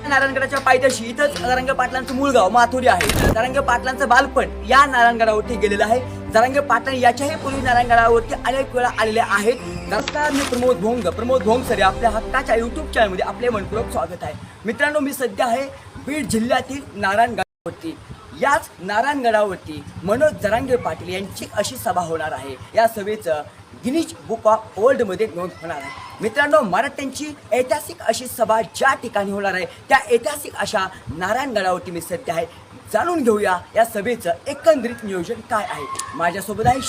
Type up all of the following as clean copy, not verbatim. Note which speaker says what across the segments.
Speaker 1: नारायणगडाच्या पायथ्याशी इथंच जरांगे पाटलांचं मूळ गाव माथुरी आहे. जरांगे पाटलांचं बालपण या नारायणगडावरती गेलेलं आहे. जरांगे पाटलां याच्याही पूर्वी नारायणगडावरती अनेक वेळा आलेले आहेत. नमस्कार, मी प्रमोद भोंग सर आपल्या हक्काच्या युट्यूब चॅनलमध्ये आपले मनपूर्वक स्वागत आहे. मित्रांनो, मी सध्या आहे बीड जिल्ह्यातील नारायणगडावरती. याच नारायणगडावरती मनोज जरांगे पाटील यांची अशी सभा होणार आहे. या सभेचं गिनीज बुक ऑफ वर्ल्डमध्ये नोंद होणार आहे. मित्रांनो, मराठ्यांची ऐतिहासिक अशी सभा ज्या ठिकाणी होणार आहे त्या ऐतिहासिक अशा नारायणगडावरती मी सध्या आहे. जाणून घेऊया या सभेचं एकंदरीत नियोजन काय आहे. माझ्यासोबत आहे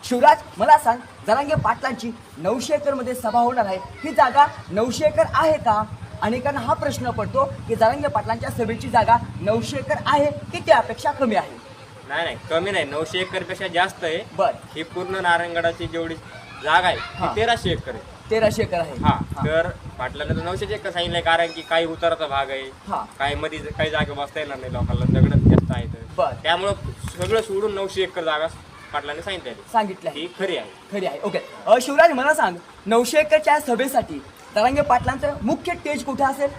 Speaker 1: शिवराज, मला सांग, जरांगे पाटलांची 900 एकरमध्ये सभा होणार आहे. ही जागा 900 एकर आहे का? अनेकांना हा प्रश्न पडतो की जरांगे पाटलांच्या सभेची जागा 900 एकर आहे की त्यापेक्षा कमी आहे?
Speaker 2: नाही, कमी नाही. 900 एकर पेक्षा जास्त आहे.
Speaker 1: बर,
Speaker 2: ही पूर्ण नारायणगडाची जेवढी जागा आहे ती 1300 एकर आहे.
Speaker 1: 1300 एकर आहे.
Speaker 2: हा, तर पाटलांना तर 900 एकर सांगितलंय, कारण की काही उताराचा भाग आहे, काही मध्ये काही जागा बसता येणार नाही लोकांना, दगड जास्त आहेत.
Speaker 1: बर,
Speaker 2: त्यामुळं सगळं सोडून 900 एकर जागा पाटलांनी सांगितलं
Speaker 1: ही
Speaker 2: खरी आहे.
Speaker 1: ओके. शिवराज, मला सांग, 900 एकरच्या सभेसाठी जरांगे पाटलांचं मुख्य स्टेज कुठे असेल?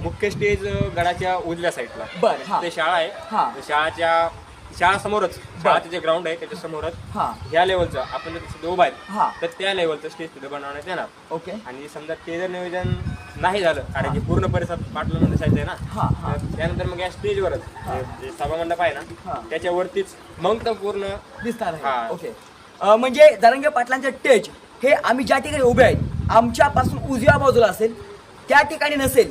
Speaker 2: मुख्य स्टेज गडाच्या उजव्या साईडला.
Speaker 1: बर,
Speaker 2: ते शाळा आहे. शाळा समोरच, शाळाचं जे ग्राउंड आहे त्याच्या समोरच ह्या लेवलचं आपण जर उभा आहे तर त्या लेवलचं स्टेज तिथे बनवण्यात येणार.
Speaker 1: ओके.
Speaker 2: आणि समजा ते जर नियोजन नाही झालं, कारण की पूर्ण परिसर पाटलांना दिसायचं आहे ना, त्यानंतर मग या स्टेजवरच जे सभामंडप आहे ना त्याच्यावरतीच मग तर पूर्ण
Speaker 1: दिसणार आहे. ओके. म्हणजे जरांगे पाटलांचे स्टेज हे आम्ही ज्या ठिकाणी उभे आहेत आमच्यापासून उजव्या बाजूला असेल, त्या ठिकाणी नसेल.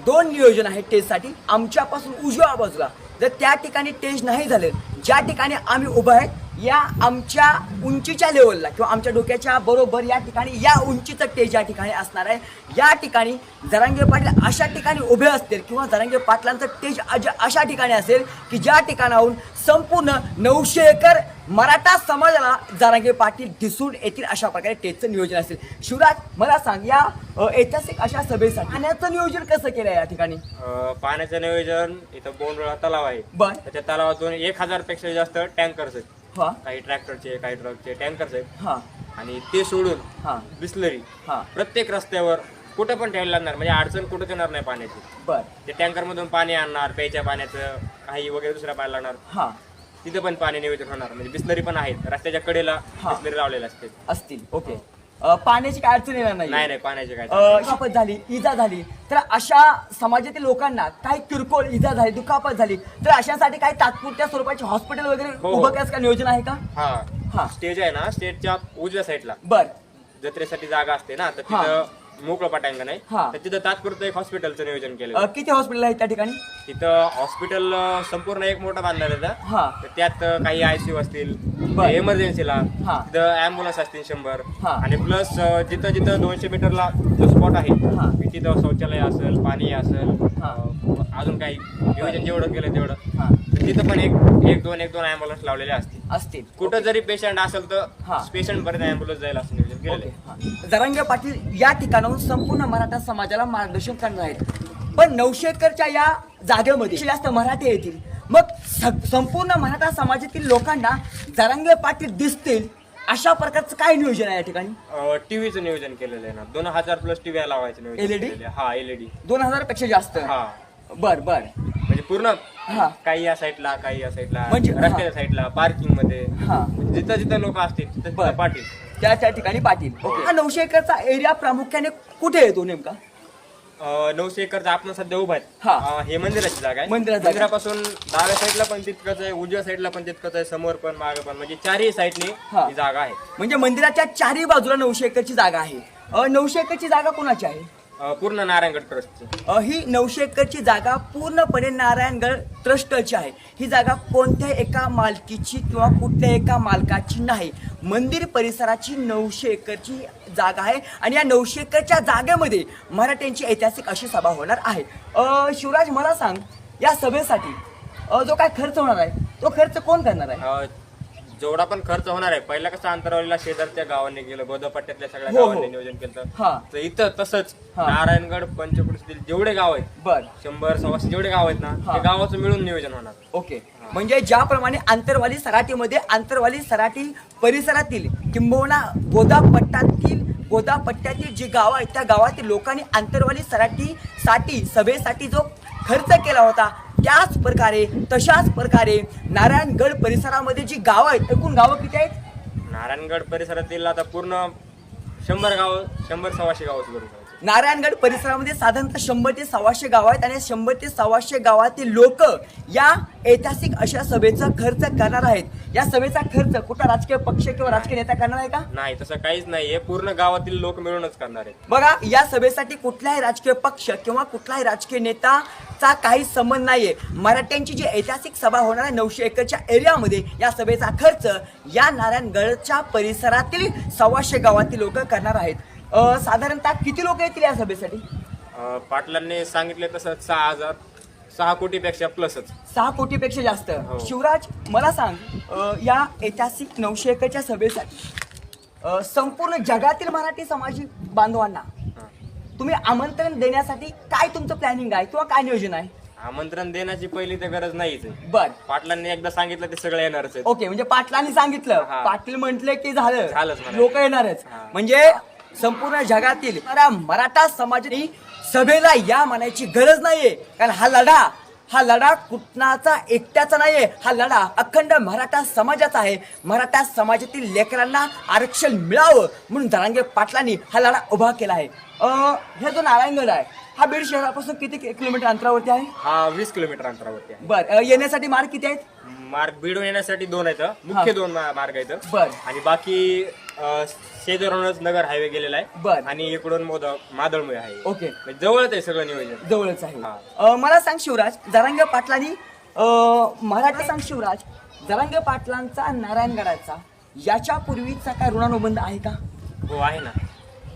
Speaker 1: 2 नियोजन आहे स्टेजसाठी. आमच्यापासून उजव्या बाजूला जर त्या ठिकाणी स्टेज नाही झालं, ज्या ठिकाणी आम्ही उभं आहेत या आमच्या उंचीच्या लेवलला किंवा आमच्या डोक्याच्या बरोबर या ठिकाणी या उंचीचं स्टेज या ठिकाणी असणार आहे. या ठिकाणी जरांगे पाटील अशा ठिकाणी उभे असतील किंवा जरांगे पाटलांचं स्टेज अशा ठिकाणी असेल की ज्या ठिकाणाहून संपूर्ण 900 एकर मराठा समाजाला जरांगे पाटील दिसून येतील, अशा प्रकारे स्टेजचं नियोजन असेल. शिवराज, मला सांग, या ऐतिहासिक अशा सभेसाठी पाण्याचं नियोजन कसं केलं या ठिकाणी?
Speaker 2: पाण्याचं नियोजन इथं बोनवेळा तलाव आहे.
Speaker 1: बर,
Speaker 2: त्या तलावातून 1000 पेक्षा जास्त टँकर्स आहेत. काही ट्रॅक्टरचे, काही ट्रकचे टँकर्स आहेत. आणि ते सोडून बिस्लरी प्रत्येक रस्त्यावर कुठं पण ठेवायला लागणार, म्हणजे अडचण कुठंच येणार नाही पाण्याची.
Speaker 1: बर,
Speaker 2: ते टँकर मधून पाणी आणणार, प्यायच्या पाण्याचं काही वगैरे दुसऱ्या पाणी लागणार, तिथे पण पाणी नियोजन होणार. म्हणजे बिस्लरी पण आहेत, रस्त्याच्या कडेला बिस्लरी लावलेल्या
Speaker 1: असतील. ओके. पाण्याची काय अडचण येणार
Speaker 2: नाही, पाण्याची काय
Speaker 1: दुखापत झाली, इजा झाली तर अशा समाजातील लोकांना काही किरकोळ इजा झाली, दुखापत झाली तर अशासाठी काही तात्पुरत्या स्वरूपाचे हॉस्पिटल वगैरे उभं करायचं का नियोजन आहे का?
Speaker 2: स्टेज आहे ना, स्टेजच्या उजव्या साईडला
Speaker 1: बर,
Speaker 2: जत्रेसाठी जागा असते ना, तर तिथं मोकळं पटांगण आहे, तर तिथं तात्पुरतं एक हॉस्पिटलचं नियोजन केलं.
Speaker 1: किती हॉस्पिटल आहे त्या ठिकाणी?
Speaker 2: तिथं हॉस्पिटल संपूर्ण एक मोठा बांधलेला आहे. तर त्यात काही ICU असतील, इमर्जन्सीला तिथं ऍम्ब्युलन्स असतील 100, आणि प्लस जिथं जिथं 200 मीटरला जो स्पॉट आहे तिथं शौचालय असेल, पाणी असेल, अजून काही नियोजन जेवढं केलं तेवढं, तिथं पण एक दोन ऍम्ब्युलन्स लावलेले असतील. कुठं जरी पेशंट असेल तर पेशंट पर्यंत ऍम्ब्युलन्स जाईल असं नियोजन केलेलं.
Speaker 1: जरांगे पाटील या ठिकाणाहून संपूर्ण मराठा समाजाला मार्गदर्शन करणार आहेत. पण 900 एकरच्या या जागेमध्ये जास्त मराठी येतील, मग संपूर्ण मराठा समाजातील लोकांना जरांगे पाटील दिसतील अशा प्रकारचं काय नियोजन आहे या ठिकाणी?
Speaker 2: टीव्हीचं नियोजन केलेलं आहे ना, 2000+ टीव्ही लावायचं नियोजन. LED 2000
Speaker 1: पेक्षा जास्त. बर,
Speaker 2: म्हणजे पूर्ण काही या साईडला, काही या साईडला, म्हणजे रस्त्याच्या साईडला, पार्किंग मध्ये, जिथं जिथं लोक असतील तिथं पाटील, त्या
Speaker 1: ठिकाणी पाटील. हा 900 एकरचा एरिया प्रामुख्याने कुठे येतो नेमका?
Speaker 2: 900 एकरचा आपण सध्या उभा आहे. हे मंदिराची जागा आहे. मंदिरापासून डाव्या साईडला पण तितकंच आहे, उजव्या साईडला पण तितकंच आहे, समोर पण मागे पण, म्हणजे 4ही साईडनी ही जागा आहे.
Speaker 1: म्हणजे मंदिराच्या 4ही बाजूला 900 एकरची जागा आहे. 900 एकरची जागा कोणाची आहे?
Speaker 2: पूर्ण नारायणगड ट्रस्टची.
Speaker 1: ही 900 एकरची जागा पूर्णपणे नारायणगड ट्रस्टची आहे. ही जागा कोणत्या एका मालकीची किंवा कुठल्या एका मालकाची नाही. मंदिर परिसराची 900 एकरची जागा आहे आणि या 900 एकरच्या जागेमध्ये मराठ्यांची ऐतिहासिक अशी सभा होणार आहे. शिवराज, मला सांग, या सभेसाठी जो काय खर्च होणार आहे तो खर्च कोण करणार आहे?
Speaker 2: जेवढा पण खर्च होणार आहे, पहिला कसं अंतरावलीला शेजारच्या गावांनी गेलं, बोधपट्ट्यातल्या सगळ्या गावांनी नियोजन केलं, तर इथं तसंच नारायणगड पंचकुळीतील जेवढे गाव आहेत, 100-125 जेवढे गाव आहेत ना, ते गावाचं मिळून नियोजन होणार.
Speaker 1: ओके. म्हणजे ज्याप्रमाणे आंतरवाली सराटीमध्ये आंतरवाली सराटी परिसरातील किंबहुना बोधापट्ट्यातील गोदापट्ट्यातील जी गावं आहेत त्या गावातील लोकांनी आंतरवाली सराटीसाठी सभेसाठी जो खर्च केला होता तशाच प्रकारे नारायणगड परिसरामध्ये जी गावं आहेत, एकूण गावं किती आहेत?
Speaker 2: नारायणगड परिसरातील आता पूर्ण 100-100-125 गावाचं बरोबर.
Speaker 1: नारायणगड परिसरामध्ये साधारणतः 100 ते 125 गाव आहेत आणि 100 ते 125 गावातील लोक या ऐतिहासिक अशा सभेचा खर्च करणार आहेत. या सभेचा खर्च कुठला राजकीय पक्ष किंवा राजकीय नेता करणार आहे का?
Speaker 2: नाही, तसं काहीच नाही. हे पूर्ण गावातील लोक मिळूनच करणार आहेत.
Speaker 1: बघा, या सभेसाठी कुठलाही राजकीय पक्ष किंवा कुठलाही राजकीय नेताचा काही संबंध नाहीये. मराठ्यांची जी ऐतिहासिक सभा होणार आहे 900 एकरच्या एरियामध्ये, या सभेचा खर्च या नारायणगडच्या परिसरातील 125 गावातील लोक करणार आहेत. साधारणतः किती लोक येतील या सभेसाठी?
Speaker 2: पाटलांनी सांगितले तसं 6 कोटीपेक्षा प्लसच.
Speaker 1: 6 कोटीपेक्षा जास्त.
Speaker 2: हो.
Speaker 1: शिवराज, मला सांग, या ऐतिहासिक 900 एकरच्या सभेसाठी संपूर्ण जगातील मराठी सामाजिक बांधवांना तुम्ही आमंत्रण देण्यासाठी काय तुमचं प्लॅनिंग आहे किंवा काय नियोजन आहे?
Speaker 2: आमंत्रण देण्याची पहिली तर गरज नाहीच आहे.
Speaker 1: बर,
Speaker 2: पाटलांनी एकदा सांगितलं ते सगळे येणारच आहेत.
Speaker 1: ओके. म्हणजे पाटलांनी सांगितलं,
Speaker 2: हा.
Speaker 1: पाटील म्हटले की झालंच
Speaker 2: म्हणायचं.
Speaker 1: लोक येणारच.
Speaker 2: हा.
Speaker 1: म्हणजे संपूर्ण जगातील मराठा समाजाने सभेला या म्हणायची गरज नाहीये, कारण हा लढा कुठनाचा एकट्याचा नाहीये. हा लढा अखंड मराठा समाजाचा आहे. मराठा समाजातील लेकरांना आरक्षण मिळावं म्हणून जरांगे पाटलांनी हा लढा उभा केला आहे. हे जो नारायणगड आहे हा बीड शहरापासून किती किलोमीटर अंतरावरती आहे?
Speaker 2: हा 20 किलोमीटर अंतरावरती आहे.
Speaker 1: बर, येण्यासाठी मार्ग किती आहेत?
Speaker 2: मार्ग बीडून येण्यासाठी 2 आहेत, मुख्य 2 मार्ग आहेत.
Speaker 1: बर.
Speaker 2: आणि बाकी शेजारूनच नगर हायवे गेलेला आहे.
Speaker 1: बर.
Speaker 2: आणि इकडून मादळमुळे आहे.
Speaker 1: ओके,
Speaker 2: म्हणजे जवळच आहे सगळं नियोजन.
Speaker 1: जवळच आहे. मला सांग शिवराज, जरांगे पाटलांनी जरांगे पाटलांचा नारायणगडाचा याच्या पूर्वीचा काय ऋणानुबंध आहे का?
Speaker 2: हो, आहे ना.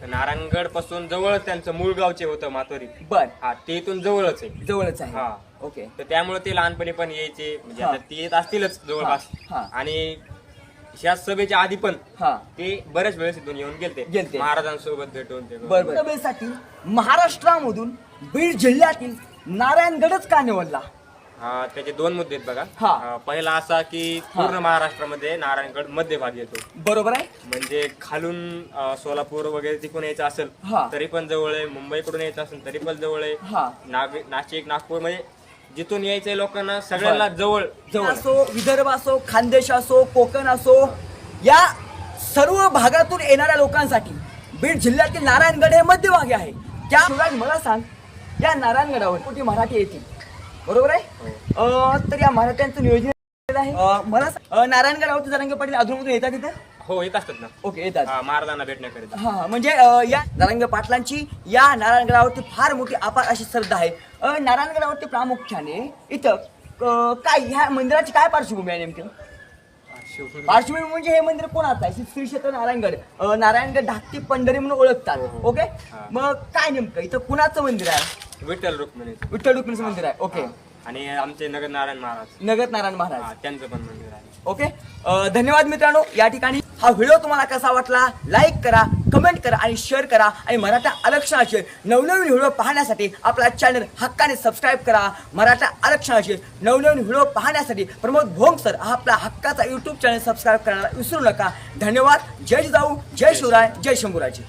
Speaker 2: नारायणगड पासून जवळच त्यांचं मूळ गावचे होतं मातोरी.
Speaker 1: बर.
Speaker 2: हा, ते इथून जवळच आहे.
Speaker 1: जवळच आहे.
Speaker 2: हा.
Speaker 1: ओके.
Speaker 2: तर त्यामुळे ते लहानपणी पण यायचे, म्हणजे
Speaker 1: हा.
Speaker 2: आता ते येत असतीलच जवळपास.
Speaker 1: हा.
Speaker 2: आणि ह्या सभेच्या आधी पण
Speaker 1: हा.
Speaker 2: ते बऱ्याच वेळेस इथून येऊन गेलते महाराजांसोबत भेटून. ते
Speaker 1: बरोबर. सभेसाठी महाराष्ट्रामधून बीड जिल्ह्यातील नारायणगडच का निवडला?
Speaker 2: हा, त्याचे 2 मुद्दे आहेत बघा.
Speaker 1: हा.
Speaker 2: पहिला असा की पूर्ण महाराष्ट्रामध्ये नारायणगड मध्यभागी येतो.
Speaker 1: बरोबर आहे.
Speaker 2: म्हणजे खालून सोलापूर वगैरे तिकडून यायचं असेल
Speaker 1: हा.
Speaker 2: तरी पण जवळ आहे. मुंबईकडून यायचं असेल तरी पण जवळ आहे.
Speaker 1: हा.
Speaker 2: नाशिक, नागपूर, म्हणजे जिथून यायचंय लोकांना सगळ्यांना जवळ
Speaker 1: असो, विदर्भ असो, खानदेश असो, कोकण असो, या सर्व भागातून येणाऱ्या लोकांसाठी बीड जिल्ह्यातील नारायणगड हे मध्यभागी आहे. त्या शिवराज, मला सांग, या नारायणगडावर कुठे मराठी येतील, बरोबर आहे? तर या मराठ्यांचं नियोजन केलेलं आहे. मला सांग, नारायणगडावरती जरांगे पाटील अधूनमधून येतात तिथे?
Speaker 2: हो, येत असतात ना.
Speaker 1: ओके, येतात.
Speaker 2: महाराजांना भेटण्याकरिता.
Speaker 1: हा, म्हणजे या जरांगे पाटलांची या नारायणगडावरती फार मोठी अपार अशी श्रद्धा आहे. नारायणगडावरती प्रामुख्याने इथं काय, ह्या मंदिराची काय पार्श्वभूमी आहे नेमकी? पार्श्वभूमी म्हणजे हे मंदिर कोणाचं आहे? श्री क्षेत्र नारायणगड. नारायणगड धाकटी पंढरी म्हणून ओळखतात. ओके. मग काय नेमकं इथं कुणाचं मंदिर आहे?
Speaker 2: विठ्ठल रुक्मिणीचं
Speaker 1: मंदिर आहे. ओके.
Speaker 2: आणि आमचे नगर नारायण
Speaker 1: महाराज
Speaker 2: त्यांचं पण मंदिर आहे.
Speaker 1: ओके. धन्यवाद मित्रांनो. या ठिकाणी हा व्हिडिओ तुम्हाला कसा वाटला लाईक करा, कमेंट करा आणि शेअर करा. आणि मराठा आरक्षणाचे नवनवीन व्हिडिओ पाहण्यासाठी आपला चॅनल हक्काने सबस्क्राईब करा. मराठा आरक्षणाचे नवनवीन व्हिडिओ पाहण्यासाठी प्रमोद भोंग सर हा आपला हक्काचा YouTube चॅनल सबस्क्राईब करायला विसरू नका. धन्यवाद. जय जिजाऊ, जय शिवराय, जय शंभूराजे.